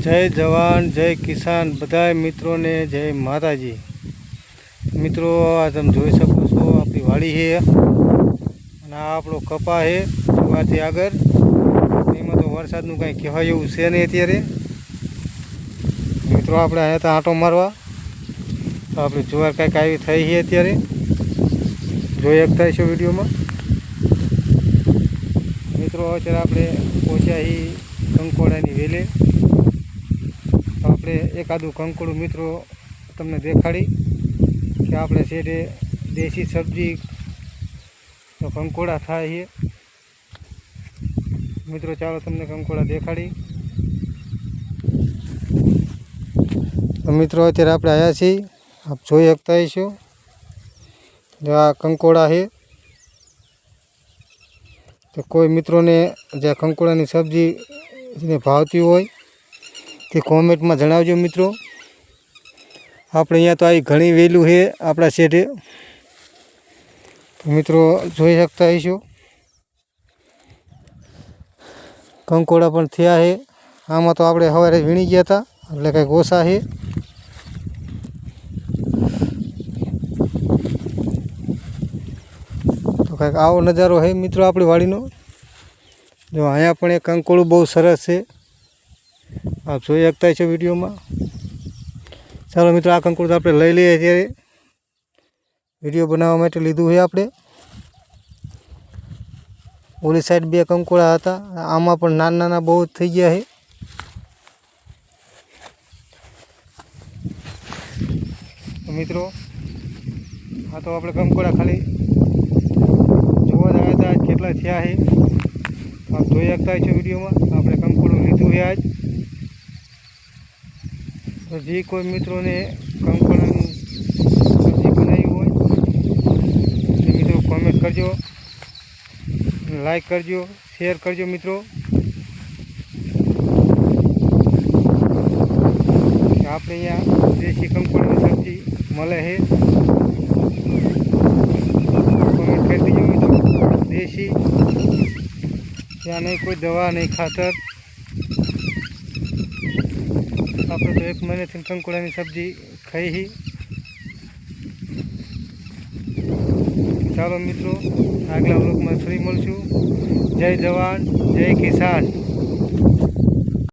जय जवान जय किसान बधाय मित्रों ने जय माताजी। मित्रों आ तम जोई सको छो आपणी वाड़ी है अने आ आपणो कपा है जुवारथी आगर। एमां तो वरसादनुं कांई कहेवाय एवुं छे नहीं अत्यारे। मित्रों आपणे अहींया तो आंटो मारवा तो आपणी जुवार कांईक आवी थई है अत्यारे जोई शकता छो विडियो में। मित्रों अत्यारे आपणे पहोंच्या ही कंकोड़ानी वेले। આપણે એકાદું કંકોડું મિત્રો તમને દેખાડી કે આપણે શેઠે દેશી સબ્જી તો કંકોડા થાય છે। મિત્રો ચાલો તમને કંકોડા દેખાડી। તો મિત્રો અત્યારે આપણે આવ્યા છીએ, આપ જોઈ શકતા હશો જો આ કંકોડા છે। તો કોઈ મિત્રોને જે કંકોડાની સબ્જી જેને ભાવતી હોય તે कॉमेंट में जणावजो मित्रों। આપણે અહીંયા તો આવી ઘણી વેલું છે આપણા શેઠે। તો મિત્રો જોઈ શકતા હશો કંકોડા પણ થયા છે। આમાં તો આપણે સવારે વીણી ગયા હતા એટલે કંઈક ઓછા છે। તો કંઈક આવો નજારો છે મિત્રો આપણી વાડીનો। જો અહીંયા પણ એક કંકોડું બહુ સરસ છે, आप જોઈ શકતા છો વિડીયો में। ચાલો મિત્રો આ કંકોડું આપણે લઈ લઈએ ત્યારે વિડીયો બનાવવા માટે લીધું છે આપણે। ઓલી સાઈડ બે કંકોડા હતા, આમાં પણ નાના નાના બહુ થઈ ગયા છે। તો મિત્રો આ તો આપણે કંકોડા ખાલી જોવા જ આવ્યા હતા કેટલા થયા છે। आप જોઈ શકતા છો વિડીયો में આપણે કંકોડું લીધું છે આજ। तो जी कोई मित्रों ने कंकोड़ा सब्जी बनाई हो तो मित्रों कमेंट करजो, लाइक करजो, शेयर करजो मित्रों। आपने यहाँ देशी कंकोड़ा की सब्जी मले है, कमेंट कर दीजिए मित्रों। देशी या नहीं कोई दवा नहीं खातर, આપણે તો 1 મહિનાથી કંકોડાની સબ્જી ખાઈ ही। ચાલો મિત્રો આગલા વ્લોગમાં ફરી મળશું। જય જવાન જય કિસાન।